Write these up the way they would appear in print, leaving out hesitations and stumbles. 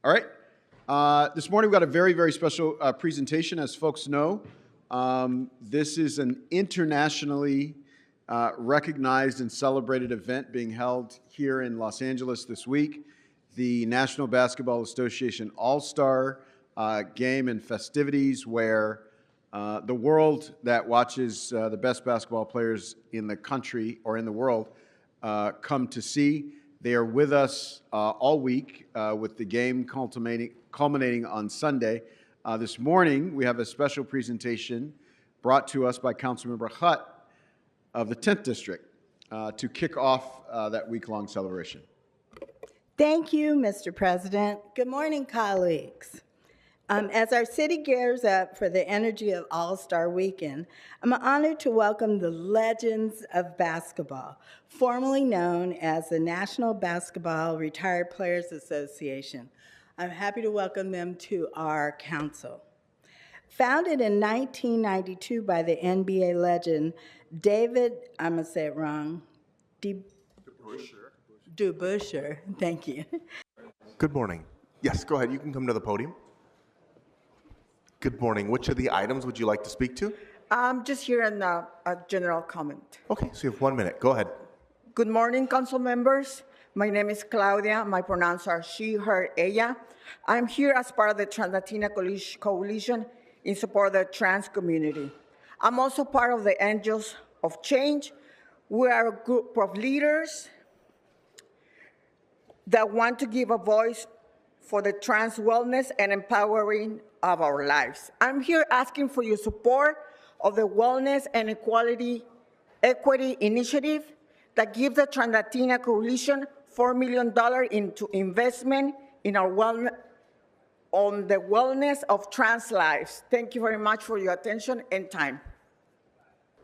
All right. This morning we've got a very, very special presentation. As folks know, this is an internationally recognized and celebrated event being held here in Los Angeles this week. The National Basketball Association All-Star Game and festivities, where the world that watches the best basketball players in the country or in the world come to see. They are with us all week with the game culminating on Sunday. This morning, we have a special presentation brought to us by Councilmember Hutt of the 10th District to kick off that week-long celebration. Thank you, Mr. President. Good morning, colleagues. As our city gears up for the Energy of All-Star Weekend, I'm honored to welcome the legends of basketball, formerly known as the National Basketball Retired Players Association. I'm happy to welcome them to our council. Founded in 1992 by the NBA legend David, I'm going to say it wrong, DeBusschere, thank you. Good morning. Yes, go ahead. You can come to the podium. Good morning. Which of the items would you like to speak to? Just here in a general comment. Okay, so you have 1 minute. Go ahead. Good morning, council members. My name is Claudia. My pronouns are she, her, ella. I'm here as part of the Trans-Latina Coalition in support of the trans community. I'm also part of the Angels of Change. We are a group of leaders that want to give a voice for the trans wellness and empowering of our lives. I'm here asking for your support of the Wellness and Equity Initiative that gives the Trans-Latina Coalition $4 million into investment in our on the wellness of trans lives. Thank you very much for your attention and time.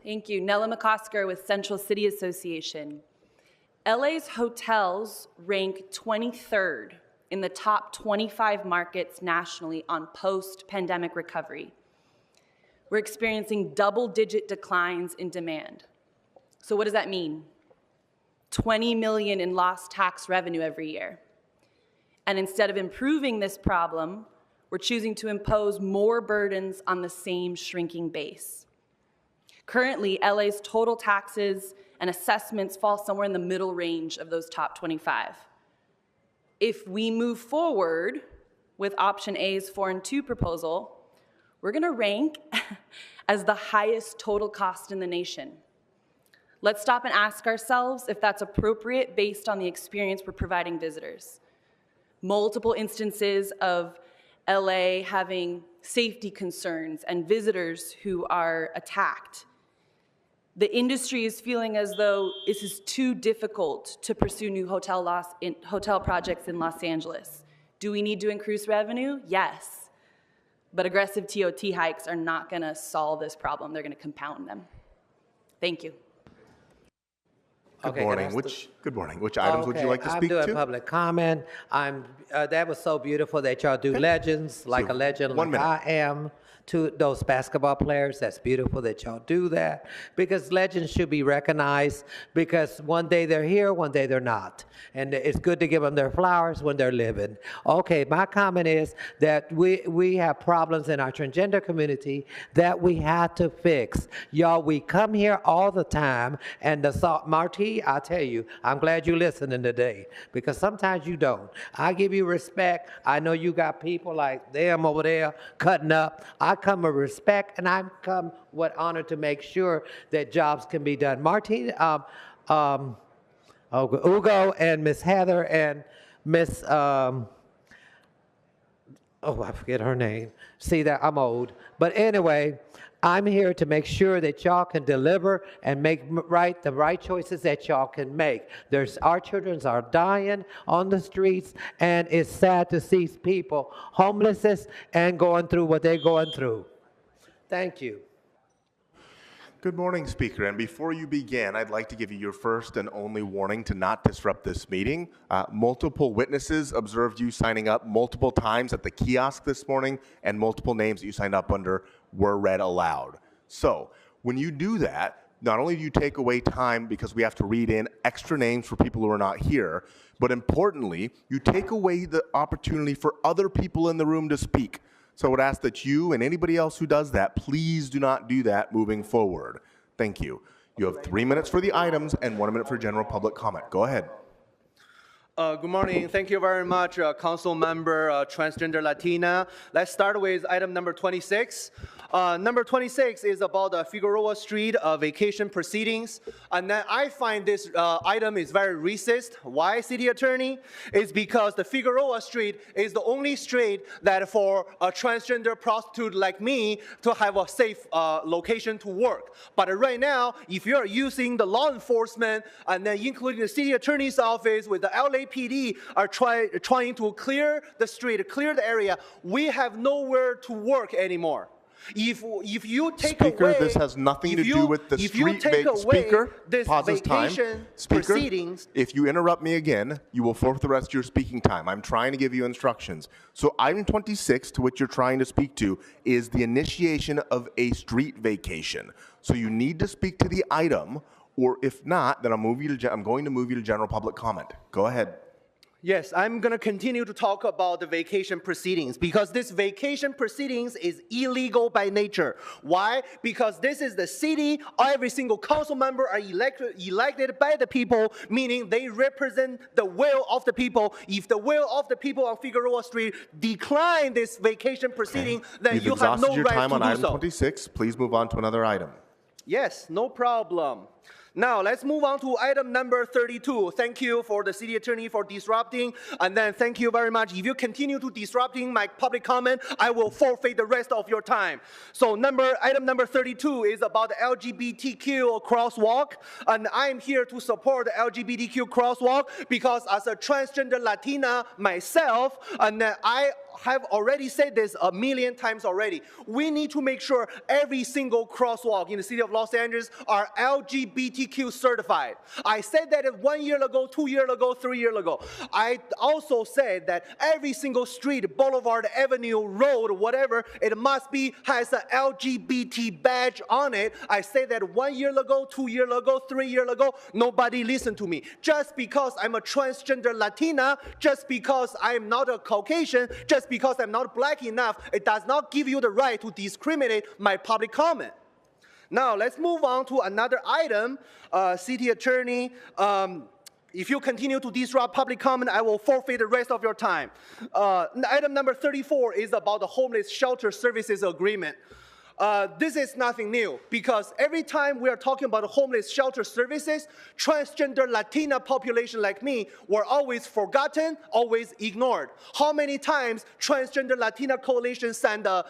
Thank you. Nella McCosker with Central City Association. LA's hotels rank 23rd in the top 25 markets nationally on post-pandemic recovery. We're experiencing double-digit declines in demand. So what does that mean? 20 million in lost tax revenue every year. And instead of improving this problem, we're choosing to impose more burdens on the same shrinking base. Currently, LA's total taxes and assessments fall somewhere in the middle range of those top 25. If we move forward with option A's 4 and 2 proposal, we're going to rank as the highest total cost in the nation. Let's stop and ask ourselves if that's appropriate based on the experience we're providing visitors. Multiple instances of LA having safety concerns and visitors who are attacked. The industry is feeling as though this is too difficult to pursue new hotel projects in Los Angeles. Do we need to increase revenue? Yes. But aggressive TOT hikes are not going to solve this problem. They're going to compound them. Thank you. Good morning. Good morning. Which items would you like to speak to? I'm doing public comment. That was so beautiful that y'all do legends, like a legend like I am. To those basketball players, that's beautiful that y'all do that, because legends should be recognized, because one day they're here, one day they're not. And it's good to give them their flowers when they're living. Okay, my comment is that we have problems in our transgender community that we had to fix. Y'all, we come here all the time, and Marty, I tell you, I'm glad you're listening today, because sometimes you don't. I give you respect. I know you got people like them over there cutting up. I come with respect, and I come with honor to make sure that jobs can be done. Martine, Ugo and Miss Heather and Miss, I forget her name. See that I'm old. But anyway, I'm here to make sure that y'all can deliver and make the right choices that y'all can make. Our children are dying on the streets, and it's sad to see people homeless and going through what they're going through. Thank you. Good morning, Speaker. And before you begin, I'd like to give you your first and only warning to not disrupt this meeting. Multiple witnesses observed you signing up multiple times at the kiosk this morning, and multiple names that you signed up under were read aloud. So when you do that, not only do you take away time because we have to read in extra names for people who are not here, but importantly, you take away the opportunity for other people in the room to speak. So I would ask that you and anybody else who does that, please do not do that moving forward. Thank you. You have 3 minutes for the items and 1 minute for general public comment. Go ahead. Good morning. Thank you very much, Council Member Transgender Latina. Let's start with item number 26. Number 26 is about the Figueroa Street vacation proceedings. And then I find this item is very racist. Why, City Attorney? It's because the Figueroa Street is the only street that for a transgender prostitute like me to have a safe location to work. But right now, if you're using the law enforcement and then including the City Attorney's office with the LAPD are trying to clear the street, clear the area, we have nowhere to work anymore. If you take Speaker, away, this has nothing to do with the street Speaker, pause this time. Speaker, proceedings, if you interrupt me again, you will forfeit the rest of your speaking time. I'm trying to give you instructions. So item 26, to which you're trying to speak to, is the initiation of a street vacation. So you need to speak to the item, or if not, then I'm going to move you to general public comment. Go ahead. Yes, I'm going to continue to talk about the vacation proceedings because this vacation proceedings is illegal by nature. Why? Because this is the city. Every single council member are elected by the people, meaning they represent the will of the people. If the will of the people on Figueroa Street decline this vacation proceeding, then You've you have no your right time to on do item so. 26. Please move on to another item. Yes, no problem. Now, let's move on to item number 32. Thank you for the city attorney for disrupting, and then thank you very much. If you continue to disrupting my public comment, I will forfeit the rest of your time. So item number 32 is about the LGBTQ crosswalk, and I'm here to support the LGBTQ crosswalk because as a transgender Latina myself, and I have already said this a million times already. We need to make sure every single crosswalk in the city of Los Angeles are LGBTQ certified. I said that 1 year ago, 2 years ago, 3 years ago. I also said that every single street, boulevard, avenue, road, whatever, it must has an LGBT badge on it. I said that 1 year ago, 2 years ago, 3 years ago. Nobody listened to me. Just because I'm a transgender Latina, just because I'm not a Caucasian, just because I'm not black enough, it does not give you the right to discriminate my public comment. Now, let's move on to another item. City Attorney, if you continue to disrupt public comment, I will forfeit the rest of your time. Item number 34 is about the Homeless Shelter Services Agreement. This is nothing new because every time we are talking about homeless shelter services, transgender Latina population like me were always forgotten, always ignored. How many times transgender Latina coalition sent a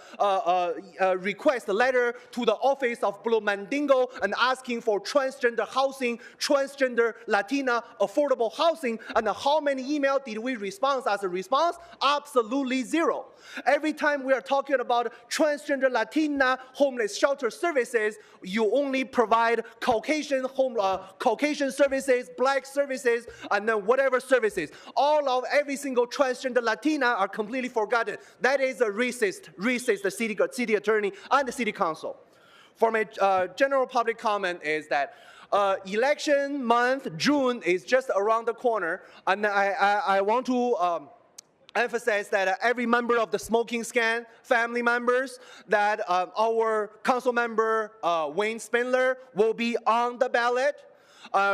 request, a letter to the office of Blue Mandingo and asking for transgender housing, transgender Latina affordable housing, and how many emails did we respond as a response? Absolutely zero. Every time we are talking about transgender Latina homeless shelter services, you only provide Caucasian services, black services, and then whatever services. Every single transgender Latina are completely forgotten. That is a racist the city attorney and the city council. For my general public comment is that election month, June, is just around the corner, and I want to emphasize that every member of the Smoking Scan family members, that our council member Wayne Spindler will be on the ballot.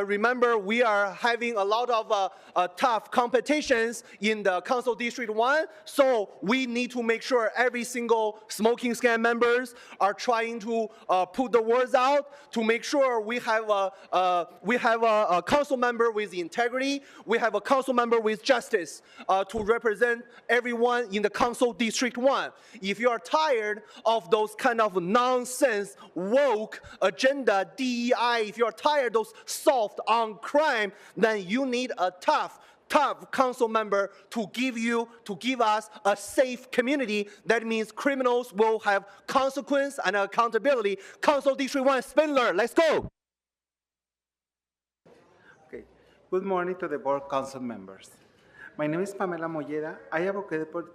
Remember, we are having a lot of tough competitions in the Council District 1, so we need to make sure every single Smoking Scan members are trying to put the words out to make sure we have a council member with integrity, we have a council member with justice to represent everyone in the Council District 1. If you are tired of those kind of nonsense, woke agenda, DEI, if you are tired of those soft on crime, then you need a tough council member to give us a safe community. That means criminals will have consequence and accountability. Council District 1, Spindler, let's go. Okay. Good morning to the board council members. My name is Pamela Molleda. I advocate for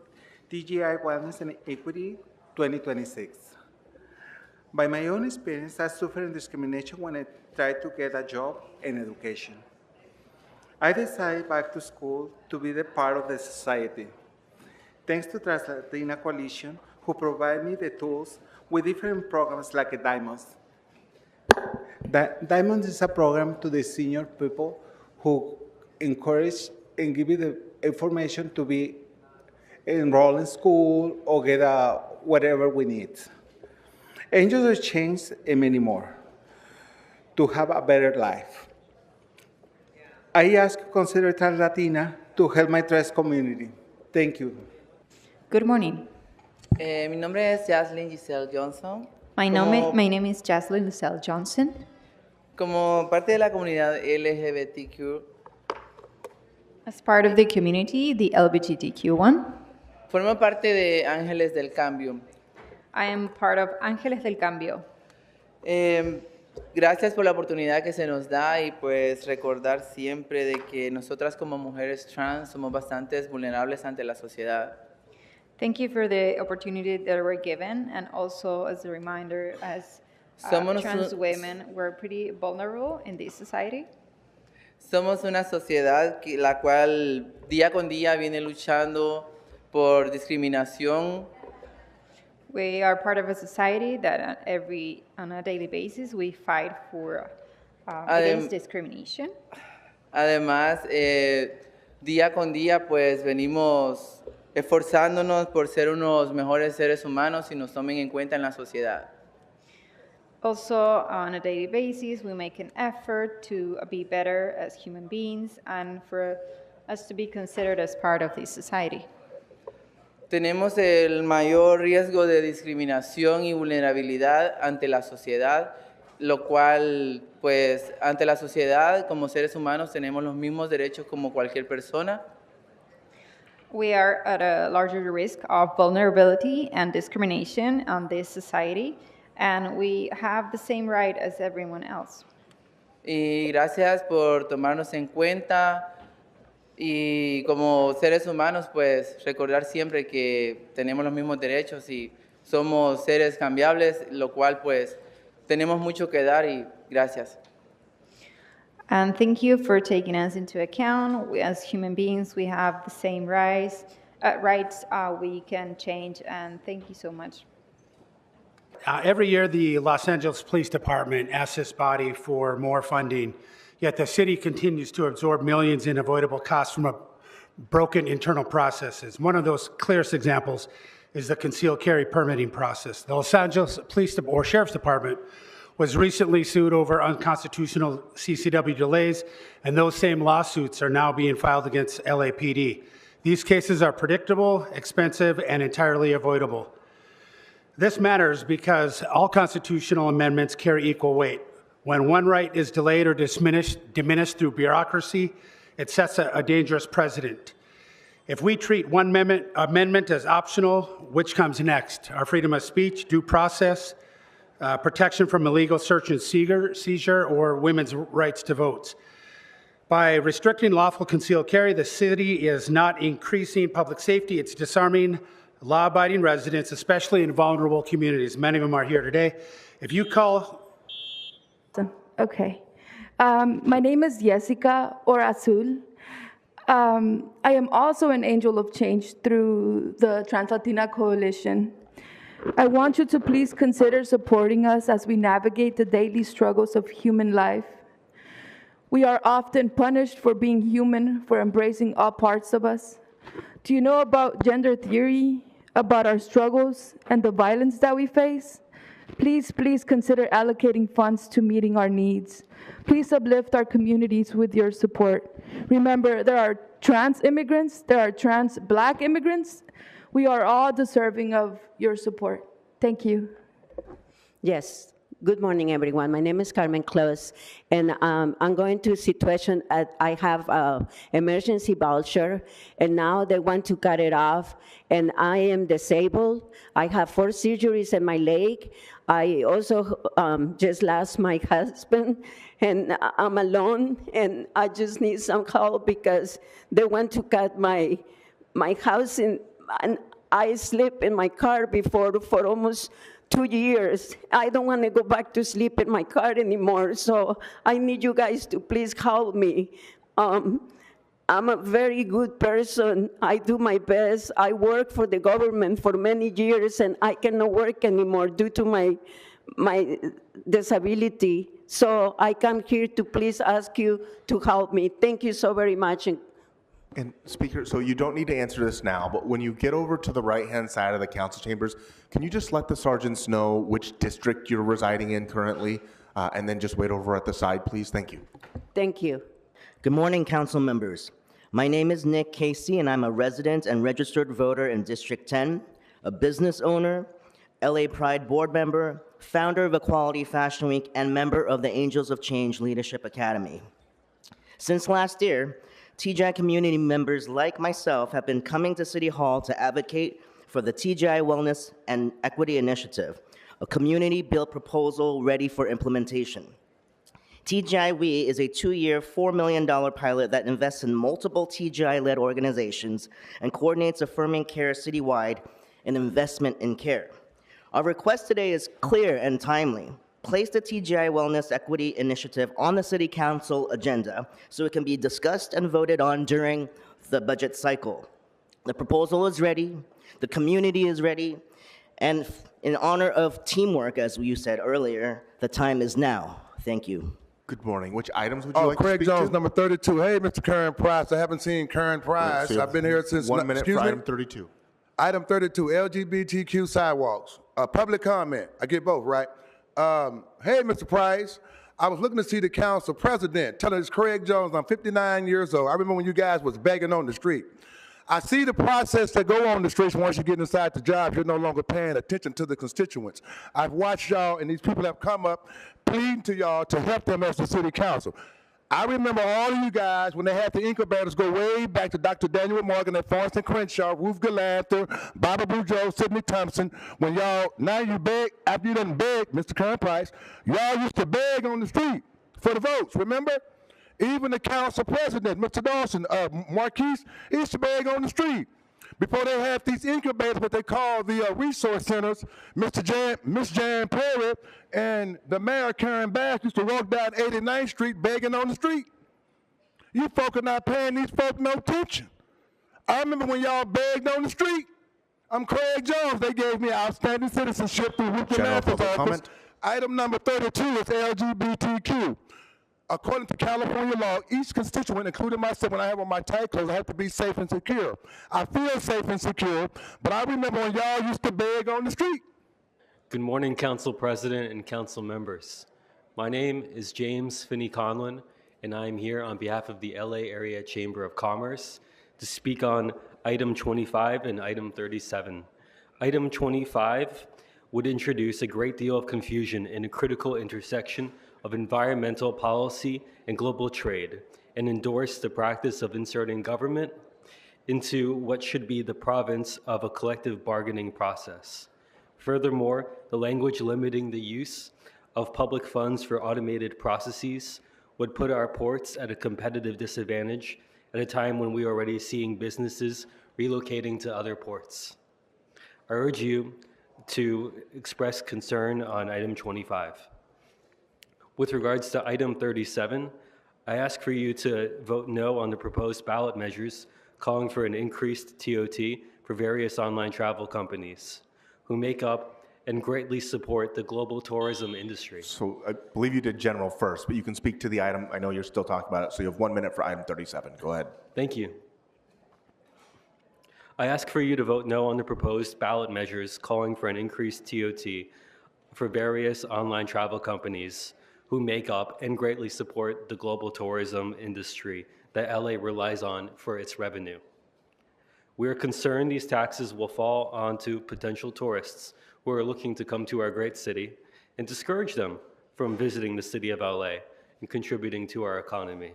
DGI Wellness and Equity 2026. By my own experience, I suffered discrimination when I tried to get a job and education. I decided back to school to be the part of the society. Thanks to Translatina Coalition, who provide me the tools with different programs like Diamonds. Diamonds is a program to the senior people who encourage and give you the information to be enrolled in school or get whatever we need. Angels of Change and many more to have a better life. I ask you to consider Translatina to help my trans community. Thank you. Good morning. Mi nombre es Jaslyn Giselle Johnson. My name is Jaslyn Giselle Johnson. Como parte de la comunidad LGBTQ, As part of the community, the LGBTQ1, formo parte de Ángeles del Cambio. I am part of Ángeles del Cambio. Gracias por la oportunidad que se nos da y pues recordar siempre de que nosotras como mujeres trans somos bastante vulnerables ante la sociedad. Thank you for the opportunity that we're given, and also as a reminder, as Somos trans un- women, we're pretty vulnerable in this society. Somos una sociedad la cual día con día viene luchando por discriminación, We are part of a society that on a daily basis, we fight for against discrimination. Además, día con día, pues venimos esforzándonos por ser unos mejores seres humanos y nos tomen en cuenta en la sociedad. Also, on a daily basis, we make an effort to be better as human beings and for us to be considered as part of this society. Tenemos el mayor riesgo de discriminación y vulnerabilidad ante la sociedad, lo cual, pues, ante la sociedad, como seres humanos, tenemos los mismos derechos como cualquier persona. We are at a larger risk of vulnerability and discrimination on this society, and we have the same right as everyone else. Y gracias por tomarnos en cuenta y como seres humanos, pues, recordar siempre que tenemos los mismos derechos y somos seres cambiables, lo cual, pues, tenemos mucho que dar y gracias. And thank you for taking us into account. As human beings, we have the same rights. We can change, and thank you so much. Every year, the Los Angeles Police Department asks this body for more funding, yet the city continues to absorb millions in avoidable costs from broken internal processes. One of those clearest examples is the concealed carry permitting process. The Los Angeles Police or Sheriff's Department was recently sued over unconstitutional CCW delays, and those same lawsuits are now being filed against LAPD. These cases are predictable, expensive, and entirely avoidable. This matters because all constitutional amendments carry equal weight. When one right is delayed or diminished through bureaucracy, it sets a dangerous precedent. If we treat one amendment as optional, which comes next? Our freedom of speech, due process, protection from illegal search and seizure, or women's rights to vote. By restricting lawful concealed carry, the city is not increasing public safety, it's disarming law-abiding residents, especially in vulnerable communities. Many of them are here today. If you call... Okay. My name is Jessica or Azul. I am also an angel of change through the Translatina Coalition. I want you to please consider supporting us as we navigate the daily struggles of human life. We are often punished for being human, for embracing all parts of us. Do you know about gender theory, about our struggles and the violence that we face? Please consider allocating funds to meeting our needs. Please uplift our communities with your support. Remember, there are trans immigrants, there are trans Black immigrants. We are all deserving of your support. Thank you. Yes. Good morning, everyone. My name is Carmen Close, and I'm going to a situation I have an emergency voucher, and now they want to cut it off, and I am disabled. I have 4 surgeries in my leg. I also just lost my husband, and I'm alone, and I just need some help because they want to cut my house, and I sleep in my car before for almost 2 years. I don't want to go back to sleep in my car anymore, so I need you guys to please help me. I'm a very good person. I do my best. I work for the government for many years, and I cannot work anymore due to my disability. So I come here to please ask you to help me. Thank you so very much. And Speaker, so you don't need to answer this now, but when you get over to the right-hand side of the council chambers, can you just let the sergeants know which district you're residing in currently, and then just wait over at the side, please? Thank you. Thank you. Good morning, council members. My name is Nick Casey, and I'm a resident and registered voter in District 10, a business owner, LA Pride board member, founder of Equality Fashion Week, and member of the Angels of Change Leadership Academy. Since last year, TGI community members like myself have been coming to City Hall to advocate for the TGI Wellness and Equity Initiative, a community-built proposal ready for implementation. TGI We is a 2-year, $4 million pilot that invests in multiple TGI-led organizations and coordinates affirming care citywide and investment in care. Our request today is clear and timely. Place the TGI Wellness Equity Initiative on the City Council agenda so it can be discussed and voted on during the budget cycle. The proposal is ready, the community is ready, and in honor of teamwork, as you said earlier, the time is now. Thank you. Good morning. Which items would you like Craig to speak Jones, to? number 32. Hey, Mr. Karen Price. I haven't seen Karen Price. So I've been here since. 1 minute excuse for me? item 32. Item 32, LGBTQ sidewalks. Public comment. I get both, right? Hey, Mr. Price. I was looking to see the council president. Telling us Craig Jones, I'm 59 years old. I remember when you guys was begging on the street. I see the process that go on the streets once you get inside the job. You're no longer paying attention to the constituents. I've watched y'all, and these people have come up pleading to y'all to help them as the city council. I remember all of you guys when they had the incubators go way back to Dr. Daniel Morgan and Forrest and Crenshaw, Ruth Galanther, Bobby Bujoe, Sidney Thompson. When y'all, now you beg, after you done beg, Mr. Karen Price, y'all used to beg on the street for the votes, remember? Even the council president, Mr. Dawson, Marquise, he used to beg on the street. Before they had these incubators, what they call the resource centers, Miss Jan Perry and the mayor, Karen Bass, used to walk down 89th Street begging on the street. You folk are not paying these folk no attention. I remember when y'all begged on the street. I'm Craig Jones. They gave me outstanding citizenship through Ruth Galanter's office. Item number 32 is LGBTQ. According to California law, each constituent, including myself, when I have on my tight clothes, I have to be safe and secure. I feel safe and secure, but I remember when y'all used to beg on the street. Good morning, Council President and Council members. My name is James Finney-Conlon, and I am here on behalf of the LA Area Chamber of Commerce to speak on item 25 and item 37. Item 25 would introduce a great deal of confusion in a critical intersection of environmental policy and global trade, and endorse the practice of inserting government into what should be the province of a collective bargaining process. Furthermore, the language limiting the use of public funds for automated processes would put our ports at a competitive disadvantage at a time when we are already seeing businesses relocating to other ports. I urge you to express concern on item 25. With regards to item 37, I ask for you to vote no on the proposed ballot measures calling for an increased TOT for various online travel companies who make up and greatly support the global tourism industry. So I believe you did general first, but you can speak to the item. I know you're still talking about it, so you have 1 minute for item 37. Go ahead. Thank you. I ask for you to vote no on the proposed ballot measures calling for an increased TOT for various online travel companies who make up and greatly support the global tourism industry that LA relies on for its revenue. We are concerned these taxes will fall onto potential tourists who are looking to come to our great city and discourage them from visiting the city of LA and contributing to our economy.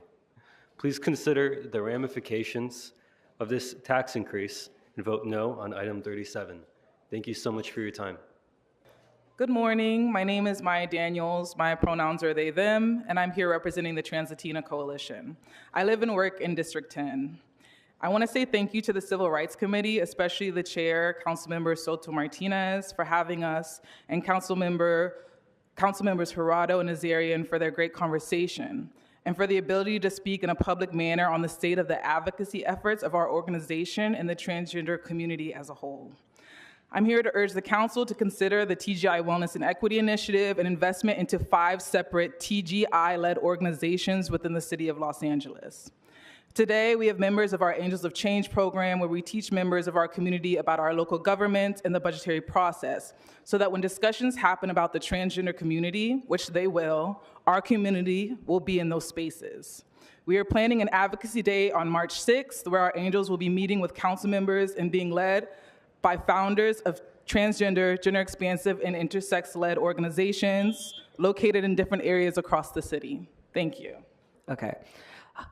Please consider the ramifications of this tax increase and vote no on item 37. Thank you so much for your time. Good morning. My name is Maya Daniels. My pronouns are they, them, and I'm here representing the Trans Latina Coalition. I live and work in District 10. I want to say thank you to the Civil Rights Committee, especially the chair, Councilmember Soto Martinez, for having us, and Councilmembers Jurado and Nazarian for their great conversation, and for the ability to speak in a public manner on the state of the advocacy efforts of our organization and the transgender community as a whole. I'm here to urge the council to consider the TGI Wellness and Equity Initiative and investment into 5 separate TGI-led organizations within the city of Los Angeles. Today, we have members of our Angels of Change program where we teach members of our community about our local government and the budgetary process, so that when discussions happen about the transgender community, which they will, our community will be in those spaces. We are planning an advocacy day on March 6th, where our Angels will be meeting with council members and being led by founders of transgender, gender-expansive, and intersex-led organizations located in different areas across the city. Thank you. Okay.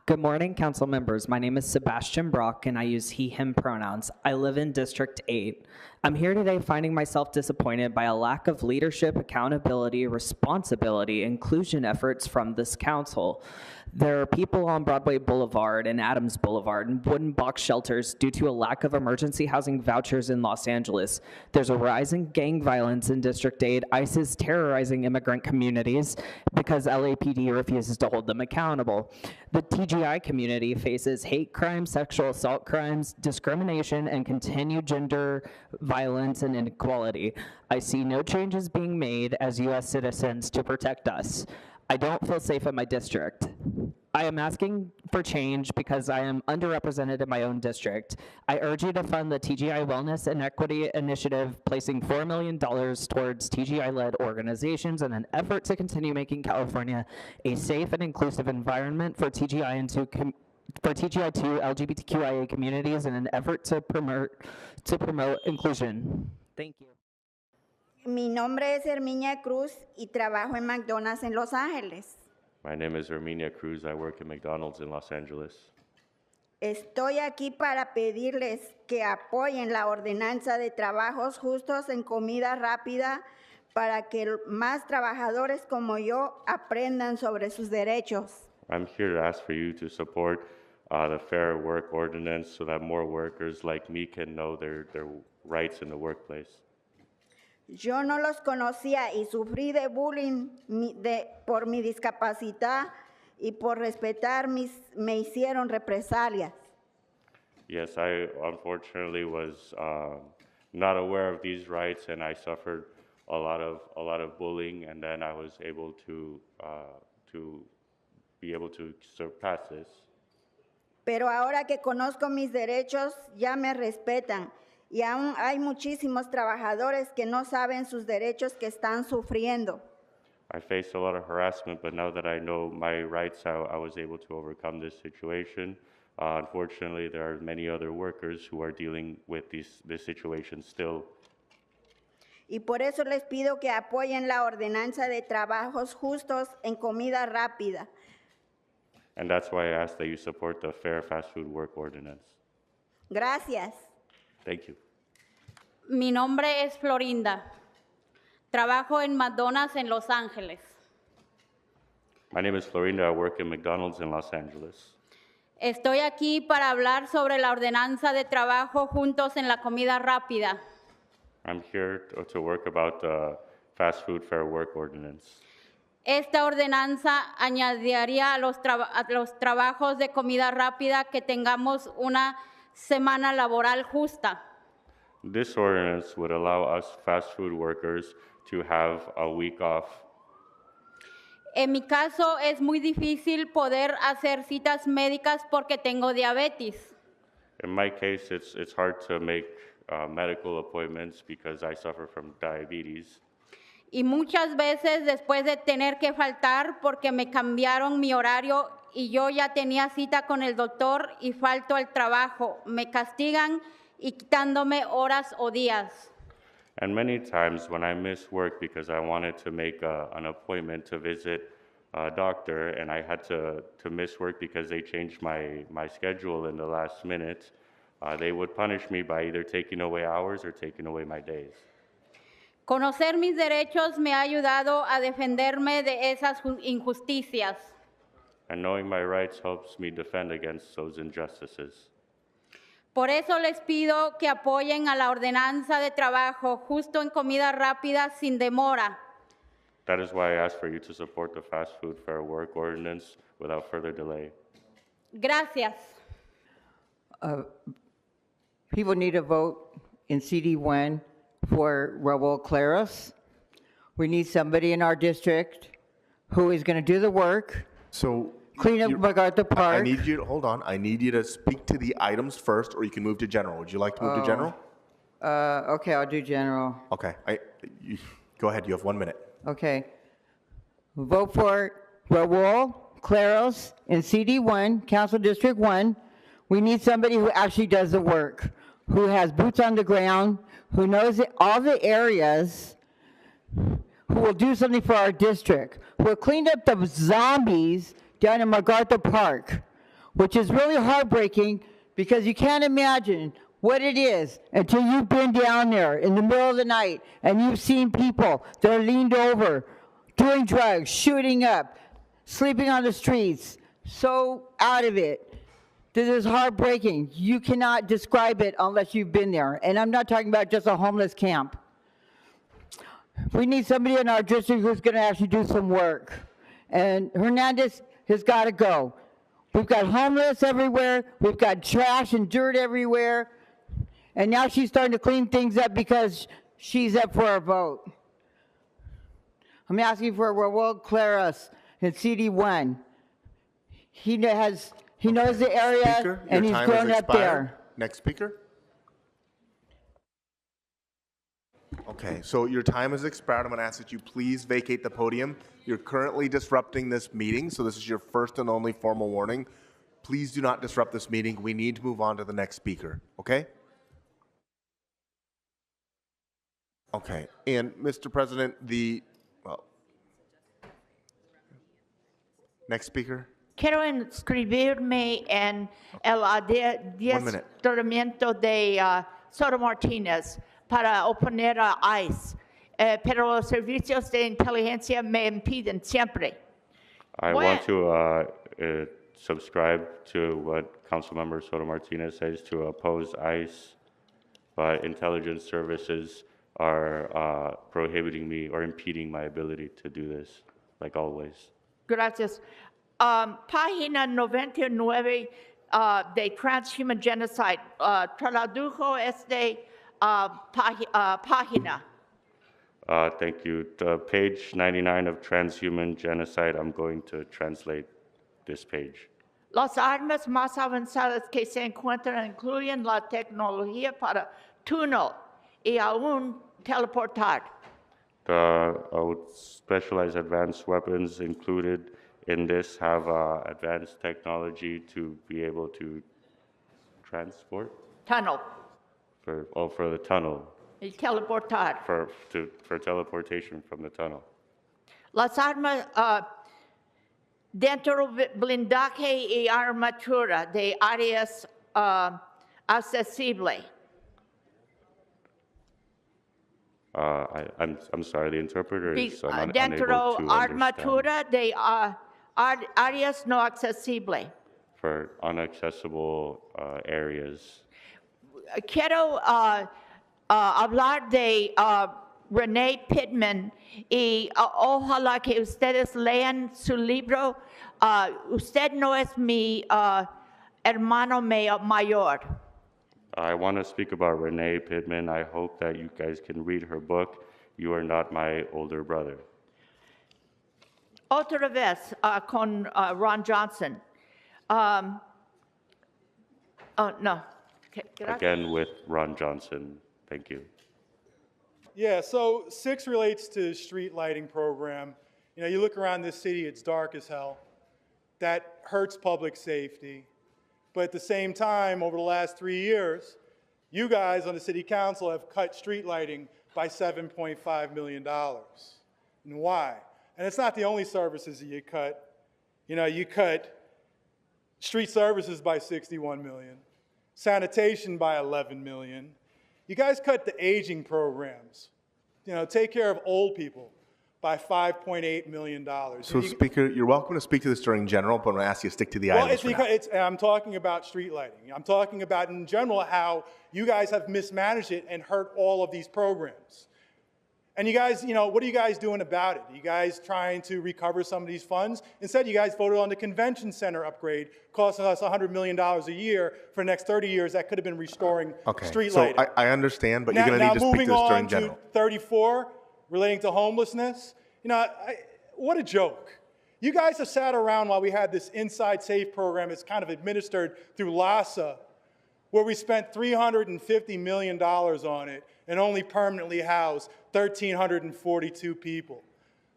Good morning, council members. My name is Sebastian Brock, and I use he, him pronouns. I live in District 8. I'm here today finding myself disappointed by a lack of leadership, accountability, responsibility, inclusion efforts from this council. There are people on Broadway Boulevard and Adams Boulevard and wooden box shelters due to a lack of emergency housing vouchers in Los Angeles. There's a rise in gang violence in District 8. ICE is terrorizing immigrant communities because LAPD refuses to hold them accountable. The TGI community faces hate crimes, sexual assault crimes, discrimination, and continued gender violence and inequality. I see no changes being made as U.S. citizens to protect us. I don't feel safe in my district. I am asking for change because I am underrepresented in my own district. I urge you to fund the TGI Wellness and Equity Initiative, placing $4 million towards TGI-led organizations in an effort to continue making California a safe and inclusive environment for TGI2 LGBTQIA communities in an effort to promote inclusion. Thank you. Mi nombre es Herminia Cruz y trabajo en McDonald's en Los Ángeles. My name is Herminia Cruz. I work at McDonald's in Los Angeles. Estoy aquí para pedirles que apoyen la ordenanza de trabajos justos en comida rápida para que más trabajadores como yo aprendan sobre sus derechos. I'm here to ask for you to support the Fair Work Ordinance so that more workers like me can know their rights in the workplace. Yo no los conocía y sufrí de bullying por mi discapacidad y por respetar me hicieron represalias. Yes, I unfortunately was not aware of these rights, and I suffered a lot of bullying, and then I was able to be able to surpass this. Pero ahora que conozco mis derechos, ya me respetan. Y aún hay muchísimos trabajadores que no saben sus derechos que están sufriendo. I faced a lot of harassment, but now that I know my rights, I was able to overcome this situation. Unfortunately, there are many other workers who are dealing with this situation still. Y por eso les pido que apoyen la ordenanza de trabajos justos en comida rápida. And that's why I ask that you support the Fair Fast Food Work Ordinance. Gracias. Thank you. Mi nombre es Florinda. Trabajo en McDonald's en Los Ángeles. My name is Florinda. I work in McDonald's in Los Angeles. Estoy aquí para hablar sobre la ordenanza de trabajo juntos en la comida rápida. I'm here to work about the Fast Food Fair Work Ordinance. Esta ordenanza añadiría a los trabajos de comida rápida que tengamos una semana laboral justa. This ordinance would allow us fast food workers to have a week off. En mi caso es muy difícil poder hacer citas médicas porque tengo diabetes. In my case, it's hard to make medical appointments because I suffer from diabetes. Y muchas veces después de tener que faltar porque me cambiaron mi horario y yo ya tenía cita con el doctor y falto al trabajo, me castigan y quitándome horas o días. And many times when I miss work because I wanted to make an appointment to visit a doctor and I had to miss work because they changed my schedule in the last minute, they would punish me by either taking away hours or taking away my days. Conocer mis derechos me ha ayudado a defenderme de esas injusticias. And knowing my rights helps me defend against those injustices. Por eso les pido que apoyen a la ordenanza de trabajo justo en comida rápida sin demora. That is why I ask for you to support the fast food fair work ordinance without further delay. Gracias. People need to vote in CD1 for Raul Claros. We need somebody in our district who is going to do the work. So clean up MacArthur Park. I need you to, hold on. I need you to speak to the items first, or you can move to general. Would you like to move to general? Okay, I'll do general. Okay. Go ahead. You have 1 minute. Okay. Vote for Raul Claros in CD1, Council District 1. We need somebody who actually does the work, who has boots on the ground, who knows all the areas, who will do something for our district, who will clean up the zombies down in MacArthur Park, which is really heartbreaking because you can't imagine what it is until you've been down there in the middle of the night and you've seen people that are leaned over, doing drugs, shooting up, sleeping on the streets, so out of it. This is heartbreaking. You cannot describe it unless you've been there. And I'm not talking about just a homeless camp. We need somebody in our district who's going to actually do some work. And Hernandez has got to go. We've got homeless everywhere. We've got trash and dirt everywhere. And now she's starting to clean things up because she's up for a vote. I'm asking for Raul Claros in CD1. He knows the area, Speaker, and your he's time has grown up expired. there. Next speaker. Okay, so your time has expired. I'm going to ask that you please vacate the podium. You're currently disrupting this meeting, so this is your first and only formal warning. Please do not disrupt this meeting. We need to move on to the next speaker, okay? Okay, and Mr. President, next speaker. Quiero inscribirme en el adiestramiento de Soto Martínez para oponer a ICE, pero los servicios de inteligencia me impiden siempre. I want to subscribe to what Councilmember Soto Martinez says to oppose ICE, but intelligence services are prohibiting me or impeding my ability to do this, like always. Gracias. Página 99 de Transhuman Genocide. Tradujo página. Thank you. Page 99 of Transhuman Genocide, I'm going to translate this page. Las armas más avanzadas que se encuentran incluyen la tecnología para túnel y aún teleportar. The specialized advanced weapons included in this have advanced technology to be able to transport? Tunnel. For the tunnel. Y teleportar. For teleportation from the tunnel. Las armas dentro blindaje y armadura de áreas accesibles. I'm sorry, the interpreter is dentro unable to armadura de áreas no accesibles. For inaccessible areas. Quiero hablar de Renee Pittman y ojalá que ustedes lean su libro. Usted no es mi hermano mayor. I want to speak about Renee Pittman. I hope that you guys can read her book. You are not my older brother. Otra vez con Ron Johnson. No. Okay, again with Ron Johnson. Thank you. Yeah, so 6 relates to street lighting program. You know, you look around this city, it's dark as hell. That hurts public safety. But at the same time, over the last 3 years, you guys on the city council have cut street lighting by $7.5 million. And why? And it's not the only services that you cut. You know, you cut street services by $61 million, sanitation by $11 million. You guys cut the aging programs. You know, take care of old people by $5.8 million. So, Speaker, you're welcome to speak to this during general, but I'm going to ask you to stick to the Well, items it's for now. because I'm talking about street lighting. I'm talking about, in general, how you guys have mismanaged it and hurt all of these programs. And you guys, what are you guys doing about it? Are you guys trying to recover some of these funds? Instead, you guys voted on the convention center upgrade, costing us $100 million a year for the next 30 years. That could have been restoring street so lighting. I understand, but you're going to need to speak to this during Moving general. on to 34, relating to homelessness. What a joke. You guys have sat around while we had this Inside Safe program. It's kind of administered through LASA, where we spent $350 million on it and only permanently housed 1,342 people.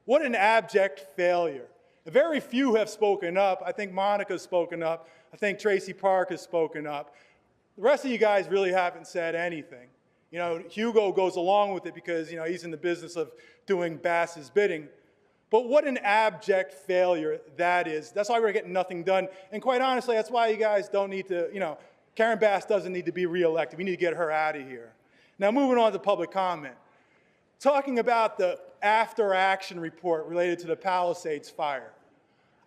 What an abject failure. Very few have spoken up. I think Monica's spoken up. I think Tracy Park has spoken up. The rest of you guys really haven't said anything. Hugo goes along with it because, he's in the business of doing Bass's bidding. But what an abject failure that is. That's why we're getting nothing done. And quite honestly, that's why you guys don't need to, Karen Bass doesn't need to be reelected. We need to get her out of here. Now, moving on to public comment. Talking about the after-action report related to the Palisades fire.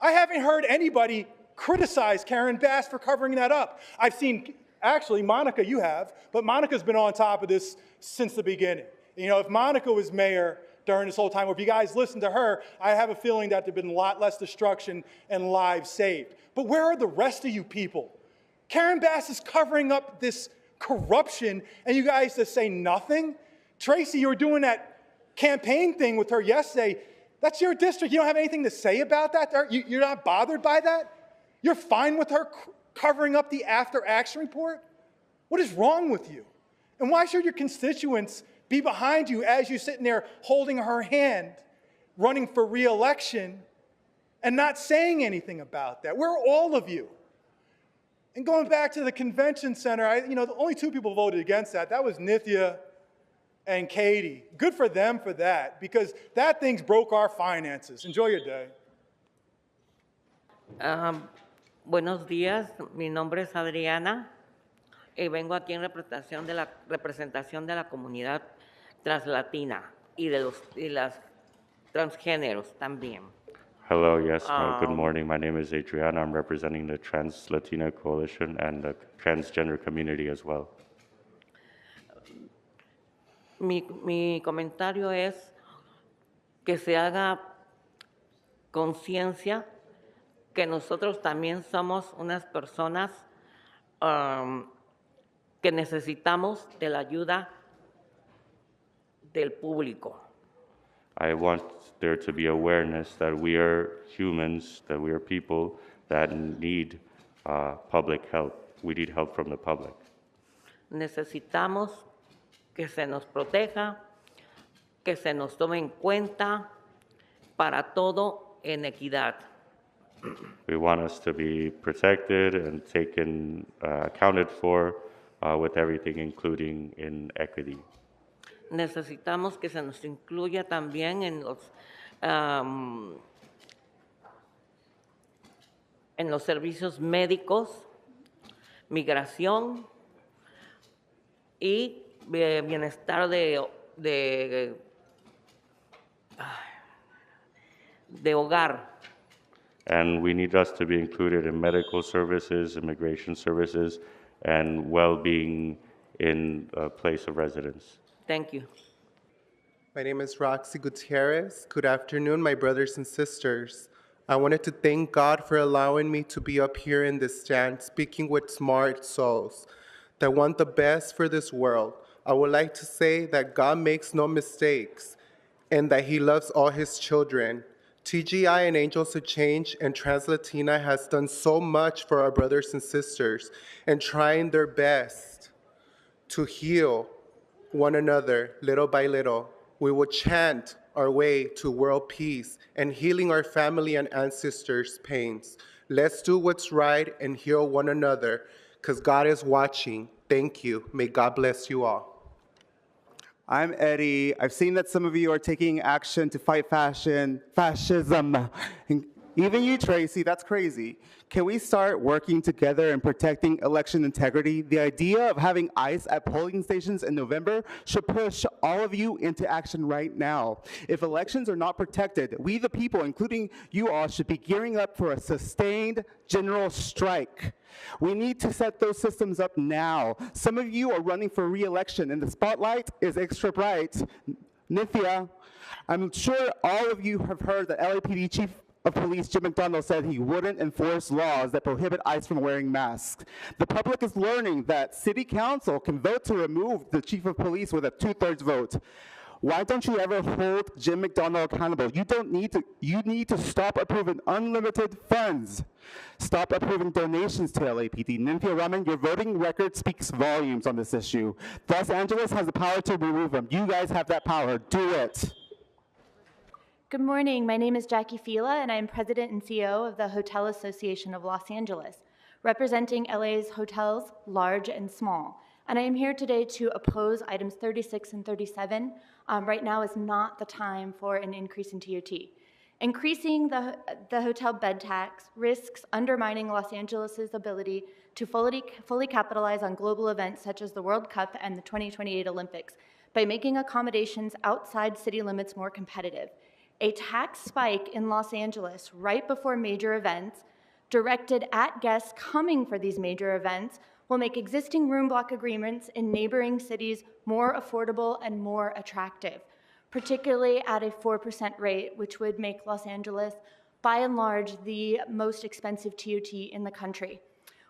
I haven't heard anybody criticize Karen Bass for covering that up. I've seen, actually, Monica, you have, but Monica's been on top of this since the beginning. If Monica was mayor during this whole time, or if you guys listen to her, I have a feeling that there'd been a lot less destruction and lives saved. But where are the rest of you people? Karen Bass is covering up this corruption, and you guys just say nothing? Tracy, you were doing that campaign thing with her yesterday. That's your district. You don't have anything to say about that? You're not bothered by that? You're fine with her covering up the after-action report? What is wrong with you? And why should your constituents be behind you as you're sitting there holding her hand, running for re-election, and not saying anything about that? Where are all of you? And going back to the convention center, the only two people voted against that. That was Nithya and Katie. Good for them for that, because that thing's broke our finances. Enjoy your day. Buenos días, mi nombre es Adriana y vengo aquí en representación de la comunidad translatina y de las transgéneros también. Hello, yes, good morning. My name is Adriana. I'm representing the Trans Latina Coalition and the transgender community as well. Mi comentario es que se haga conciencia que nosotros también somos unas personas que necesitamos de la ayuda del público. I want there to be awareness that we are humans, that we are people that need public help. We need help from the public. Necesitamos que se nos proteja, que se nos tome en cuenta para todo en equidad. We want us to be protected and taken, accounted for with everything, including in equity. Necesitamos que se nos incluya también en los servicios médicos, migración y bienestar de hogar. And we need us to be included in medical services, immigration services, and well-being in a place of residence. Thank you. My name is Roxy Gutierrez. Good afternoon, my brothers and sisters. I wanted to thank God for allowing me to be up here in this stand speaking with smart souls that want the best for this world. I would like to say that God makes no mistakes and that He loves all His children. TGI and Angels of Change and Translatina has done so much for our brothers and sisters and trying their best to heal one another little by little. We will chant our way to world peace and healing our family and ancestors' pains. Let's do what's right and heal one another because God is watching. Thank you. May God bless you all. I'm Eddie. I've seen that some of you are taking action to fight fascism. Even you, Tracy, that's crazy. Can we start working together and protecting election integrity? The idea of having ICE at polling stations in November should push all of you into action right now. If elections are not protected, we the people, including you all, should be gearing up for a sustained general strike. We need to set those systems up now. Some of you are running for re-election, and the spotlight is extra bright. Nithya, I'm sure all of you have heard that LAPD Chief of Police Jim McDonnell said he wouldn't enforce laws that prohibit ICE from wearing masks. The public is learning that City Council can vote to remove the Chief of Police with a 2/3 vote. Why don't you ever hold Jim McDonnell accountable? You need to stop approving unlimited funds. Stop approving donations to LAPD. Nithya Raman, your voting record speaks volumes on this issue. Los Angeles has the power to remove them. You guys have that power. Do it. Good morning. My name is Jackie Fila, and I am President and CEO of the Hotel Association of Los Angeles, representing LA's hotels, large and small. And I am here today to oppose items 36 and 37. Right now is not the time for an increase in TOT. Increasing the hotel bed tax risks undermining Los Angeles' ability to fully capitalize on global events such as the World Cup and the 2028 Olympics by making accommodations outside city limits more competitive. A tax spike in Los Angeles right before major events, directed at guests coming for these major events, will make existing room block agreements in neighboring cities more affordable and more attractive, particularly at a 4% rate, which would make Los Angeles, by and large, the most expensive TOT in the country.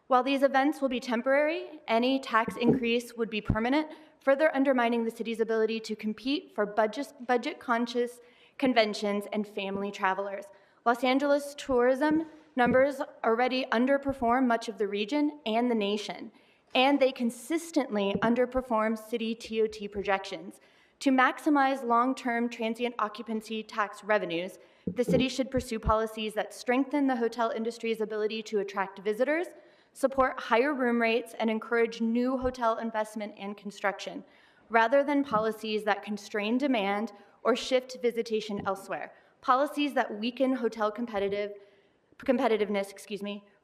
While these events will be temporary, any tax increase would be permanent, further undermining the city's ability to compete for budget-conscious conventions and family travelers. Los Angeles tourism numbers already underperform much of the region and the nation, and they consistently underperform city TOT projections. To maximize long-term transient occupancy tax revenues, the city should pursue policies that strengthen the hotel industry's ability to attract visitors, support higher room rates, and encourage new hotel investment and construction, rather than policies that constrain demand or shift visitation elsewhere. Policies that weaken hotel competitiveness,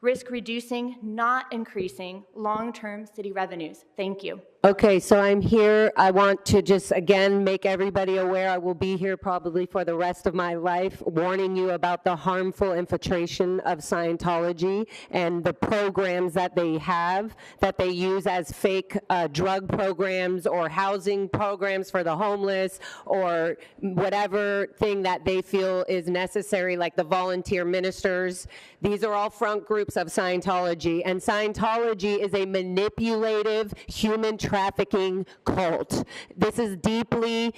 risk reducing, not increasing, long-term city revenues. Thank you. Okay, so I'm here. I want to just, again, make everybody aware I will be here probably for the rest of my life, warning you about the harmful infiltration of Scientology and the programs that they have, that they use as fake drug programs or housing programs for the homeless or whatever thing that they feel is necessary, like the volunteer ministers. These are all front groups of Scientology, and Scientology is a manipulative human trafficking cult. This is deeply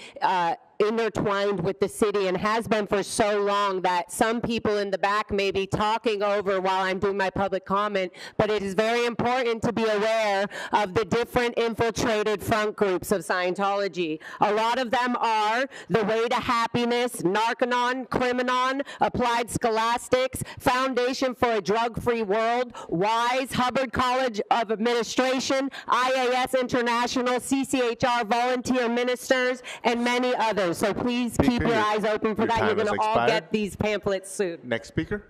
intertwined with the city and has been for so long that some people in the back may be talking over while I'm doing my public comment, but it is very important to be aware of the different infiltrated front groups of Scientology. A lot of them are The Way to Happiness, Narconon, Criminon, Applied Scholastics, Foundation for a Drug-Free World, WISE, Hubbard College of Administration, IAS International, CCHR, Volunteer Ministers, and many others. So please keep your eyes open for that. You're going to all get these pamphlets soon. Next speaker.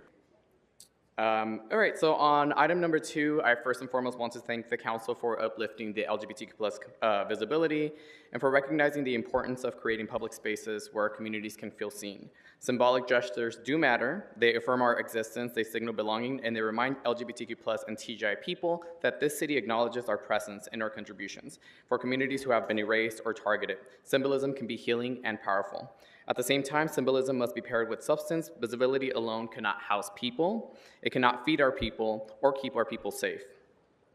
All right, so on item number 2, I first and foremost want to thank the council for uplifting the LGBTQ+ visibility and for recognizing the importance of creating public spaces where communities can feel seen. Symbolic gestures do matter. They affirm our existence, they signal belonging, and they remind LGBTQ+ and TGI people that this city acknowledges our presence and our contributions. For communities who have been erased or targeted, symbolism can be healing and powerful. At the same time, symbolism must be paired with substance. Visibility alone cannot house people. It cannot feed our people or keep our people safe.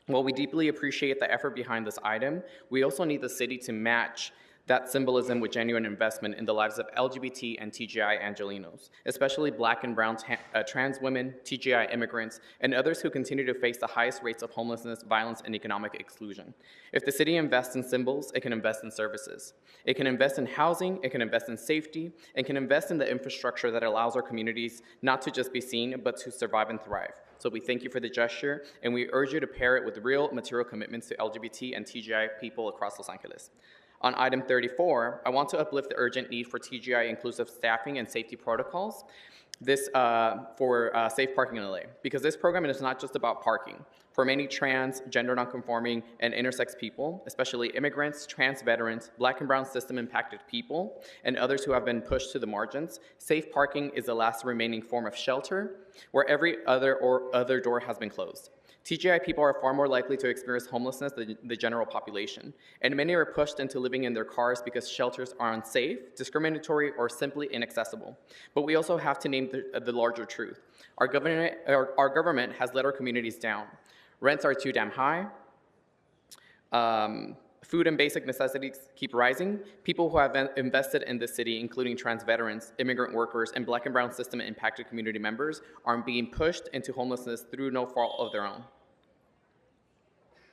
While we deeply appreciate the effort behind this item, we also need the city to match that symbolism with genuine investment in the lives of LGBT and TGI Angelenos, especially Black and brown trans women, TGI immigrants, and others who continue to face the highest rates of homelessness, violence, and economic exclusion. If the city invests in symbols, it can invest in services. It can invest in housing, it can invest in safety, and can invest in the infrastructure that allows our communities not to just be seen, but to survive and thrive. So we thank you for the gesture, and we urge you to pair it with real material commitments to LGBT and TGI people across Los Angeles. On item 34, I want to uplift the urgent need for TGI inclusive staffing and safety protocols. for safe parking in LA, because this program is not just about parking. For many trans, gender nonconforming, and intersex people, especially immigrants, trans veterans, Black and brown system impacted people, and others who have been pushed to the margins, safe parking is the last remaining form of shelter where every other door has been closed. TGI people are far more likely to experience homelessness than the general population, and many are pushed into living in their cars because shelters are unsafe, discriminatory, or simply inaccessible. But we also have to name the larger truth. Our government has let our communities down. Rents are too damn high. Food and basic necessities keep rising. People who have invested in this city, including trans veterans, immigrant workers, and Black and brown system impacted community members, are being pushed into homelessness through no fault of their own.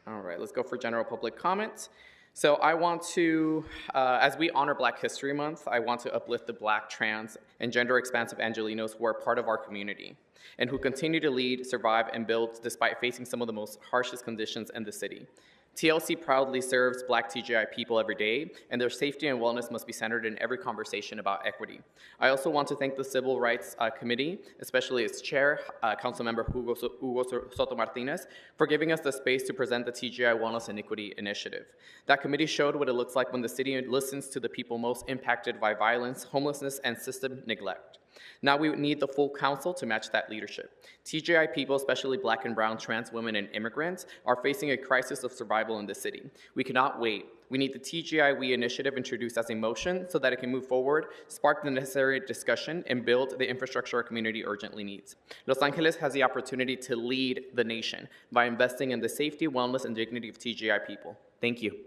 All right, let's go for general public comment. So I want to, as we honor Black History Month, I want to uplift the Black, trans, and gender expansive Angelinos who are part of our community and who continue to lead, survive, and build despite facing some of the most harshest conditions in the city. TLC proudly serves Black TGI people every day, and their safety and wellness must be centered in every conversation about equity. I also want to thank the Civil Rights Committee, especially its chair, Councilmember Hugo Soto Martinez, for giving us the space to present the TGI Wellness and Equity Initiative. That committee showed what it looks like when the city listens to the people most impacted by violence, homelessness, and system neglect. Now we need the full council to match that leadership. TGI people, especially Black and brown, trans women, and immigrants, are facing a crisis of survival in the city. We cannot wait. We need the TGI We initiative introduced as a motion so that it can move forward, spark the necessary discussion, and build the infrastructure our community urgently needs. Los Angeles has the opportunity to lead the nation by investing in the safety, wellness, and dignity of TGI people. Thank you.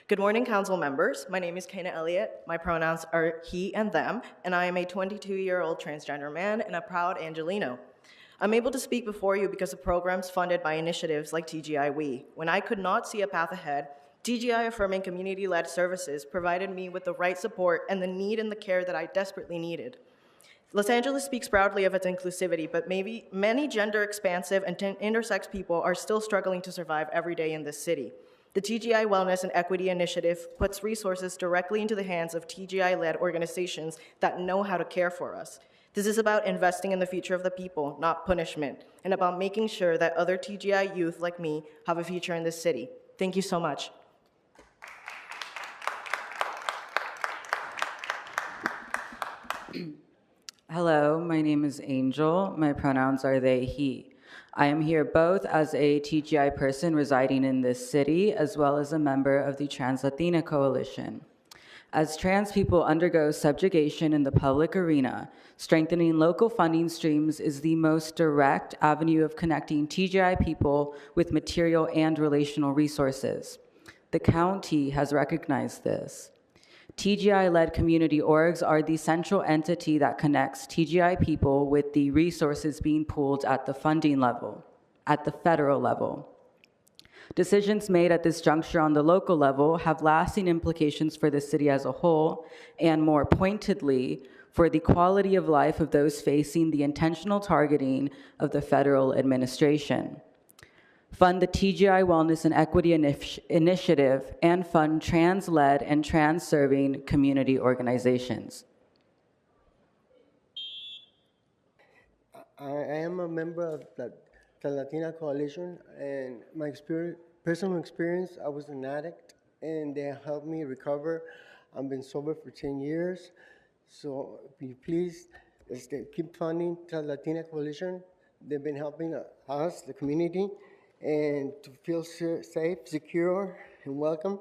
Good morning, council members. My name is Kana Elliott. My pronouns are he and them, and I am a 22-year-old transgender man and a proud Angelino. I'm able to speak before you because of programs funded by initiatives like TGI We. When I could not see a path ahead, TGI Affirming community-led services provided me with the right support and the need and the care that I desperately needed. Los Angeles speaks proudly of its inclusivity, but maybe many gender-expansive and intersex people are still struggling to survive every day in this city. The TGI Wellness and Equity Initiative puts resources directly into the hands of TGI-led organizations that know how to care for us. This is about investing in the future of the people, not punishment, and about making sure that other TGI youth like me have a future in this city. Thank you so much. Hello, my name is Angel. My pronouns are they, he. I am here both as a TGI person residing in this city, as well as a member of the Trans Latina Coalition. As trans people undergo subjugation in the public arena, strengthening local funding streams is the most direct avenue of connecting TGI people with material and relational resources. The county has recognized this. TGI-led community orgs are the central entity that connects TGI people with the resources being pooled at the funding level, at the federal level. Decisions made at this juncture on the local level have lasting implications for the city as a whole, and more pointedly, for the quality of life of those facing the intentional targeting of the federal administration. Fund the TGI Wellness and Equity Initiative, and fund trans-led and trans-serving community organizations. I am a member of the Latina Coalition, and my personal experience, I was an addict, and they helped me recover. I've been sober for 10 years, so if you please keep funding the Latina Coalition. They've been helping us, the community, and to feel safe, secure, and welcome.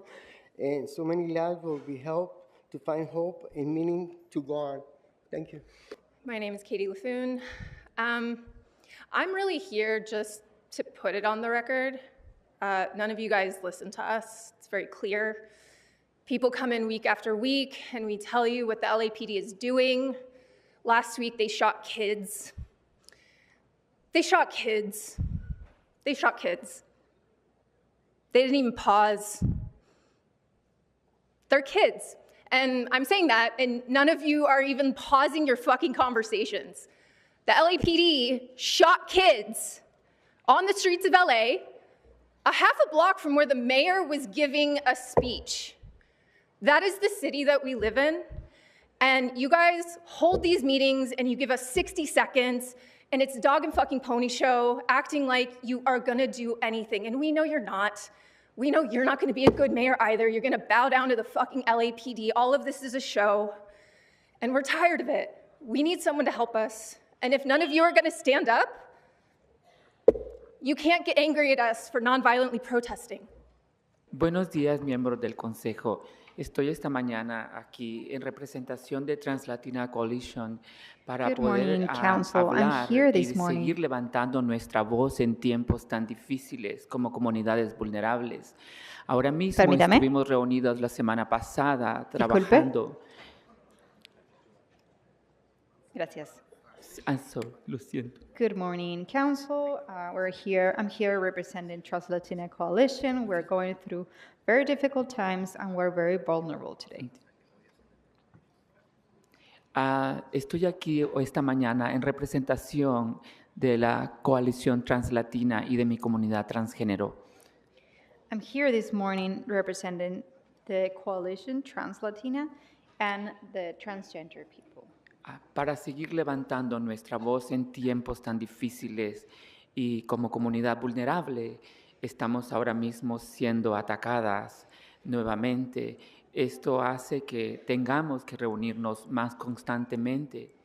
And so many lives will be helped to find hope and meaning to go on. Thank you. My name is Katie Laffoon. I'm really here just to put it on the record. None of you guys listen to us. It's very clear. People come in week after week, and we tell you what the LAPD is doing. Last week, they shot kids. They shot kids. They shot kids. They didn't even pause. They're kids. And I'm saying that, and none of you are even pausing your fucking conversations. The LAPD shot kids on the streets of LA, a half a block from where the mayor was giving a speech. That is the city that we live in. And you guys hold these meetings and you give us 60 seconds and it's a dog and fucking pony show acting like you are gonna do anything. And we know you're not. We know you're not gonna be a good mayor either. You're gonna bow down to the fucking LAPD. All of this is a show. And we're tired of it. We need someone to help us. And if none of you are gonna stand up, you can't get angry at us for nonviolently protesting. Buenos días, miembros del Consejo. Estoy esta mañana aquí en representación de Translatina Coalition para Good poder morning, Council. I'm hablar here y this morning. seguir levantando nuestra voz en tiempos tan difíciles como comunidades vulnerables. Ahora mismo Permítame. estuvimos reunidos la semana pasada trabajando. Gracias. Lo siento. Good morning, Council. I'm here representing Translatina Coalition. We're going through very difficult times and we're very vulnerable today. Estoy aquí esta mañana en representación de la Coalición Translatina y de mi comunidad transgénero. I'm here this morning representing the Coalition Translatina and the transgender people. Para seguir levantando nuestra voz en tiempos tan difíciles y como comunidad vulnerable, estamos ahora mismo siendo atacadas nuevamente. Esto hace que tengamos que reunirnos más constantemente.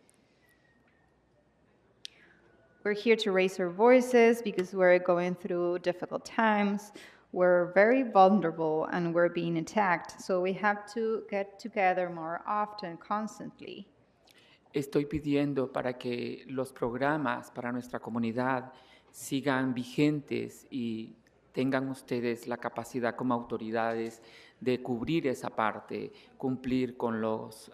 We're here to raise our voices because we're going through difficult times. We're very vulnerable and we're being attacked, so we have to get together more often, constantly. Estoy pidiendo para que los programas para nuestra comunidad sigan vigentes y tengan ustedes la capacidad como autoridades de cubrir esa parte, cumplir con los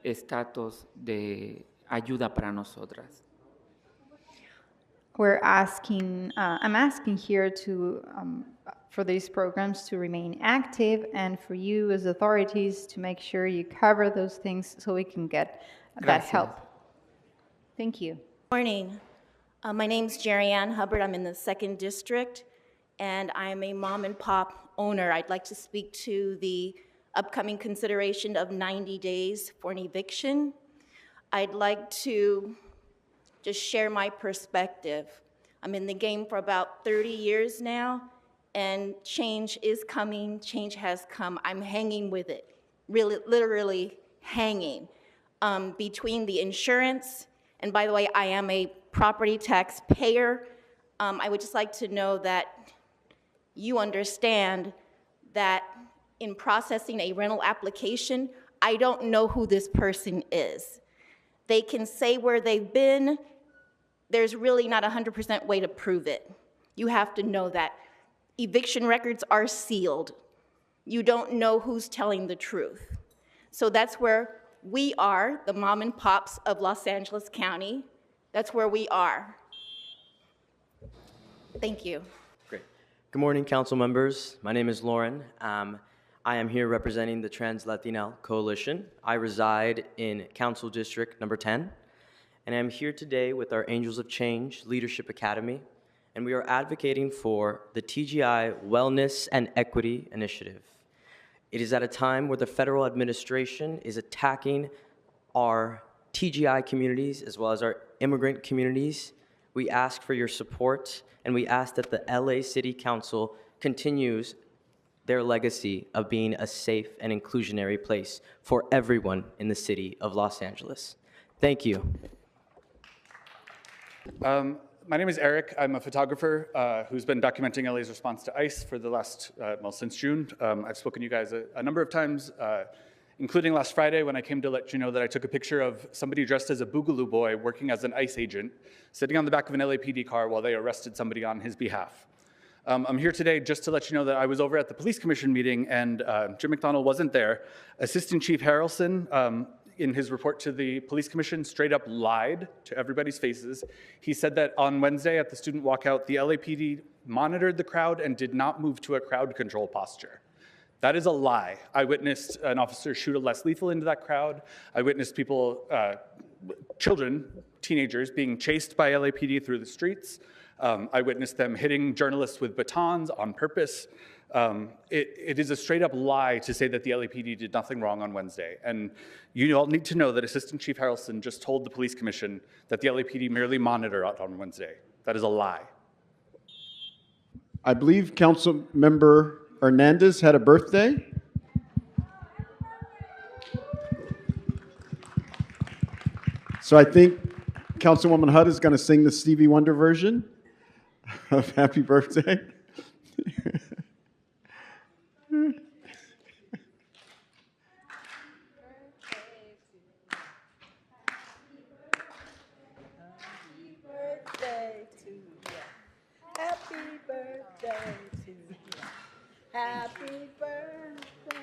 estatus de ayuda para nosotras. I'm asking here for these programs to remain active and for you as authorities to make sure you cover those things so we can get that help. Thank you. Morning. My name's Jerry Ann Hubbard. I'm in the 2nd District, and I'm a mom and pop owner. I'd like to speak to the upcoming consideration of 90 days for an eviction. I'd like to just share my perspective. I'm in the game for about 30 years now, and change is coming. Change has come. I'm hanging with it, really, literally hanging. Between the insurance, and by the way, I am a property tax payer, I would just like to know that you understand that in processing a rental application, I don't know who this person is. They can say where they've been. There's really not a 100% way to prove it. You have to know that. Eviction records are sealed. You don't know who's telling the truth. So that's where we are, the mom and pops of Los Angeles County. That's where we are. Thank you. Great. Good morning, council members. My name is Lauren. I am here representing the Trans-Latina Coalition. I reside in Council District number 10, and I'm here today with our Angels of Change Leadership Academy, and we are advocating for the TGI Wellness and Equity Initiative. It is at a time where the federal administration is attacking our TGI communities as well as our immigrant communities. We ask for your support, and we ask that the LA City Council continues their legacy of being a safe and inclusionary place for everyone in the city of Los Angeles. Thank you. My name is Eric. I'm a photographer who's been documenting LA's response to ICE for the last, since June. I've spoken to you guys a number of times, including last Friday when I came to let you know that I took a picture of somebody dressed as a Boogaloo boy working as an ICE agent, sitting on the back of an LAPD car while they arrested somebody on his behalf. I'm here today just to let you know that I was over at the Police Commission meeting and Jim McDonald wasn't there. Assistant Chief Harrelson, in his report to the Police Commission, straight up lied to everybody's faces. He said that on Wednesday at the student walkout, the LAPD monitored the crowd and did not move to a crowd control posture. That is a lie. I witnessed an officer shoot a less lethal into that crowd. I witnessed people, children, teenagers, being chased by LAPD through the streets. I witnessed them hitting journalists with batons on purpose. It is a straight up lie to say that the LAPD did nothing wrong on Wednesday. And you all need to know that Assistant Chief Harrelson just told the Police Commission that the LAPD merely monitored on Wednesday. That is a lie. I believe Council Member Hernandez had a birthday. So I think Councilwoman Hutt is going to sing the Stevie Wonder version of Happy Birthday. Happy birthday to you. Happy birthday.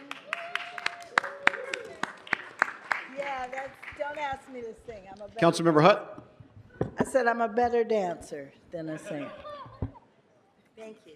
Yeah, don't ask me to sing. I'm a better Councilmember Hutt. I said I'm a better dancer than a singer. Thank you.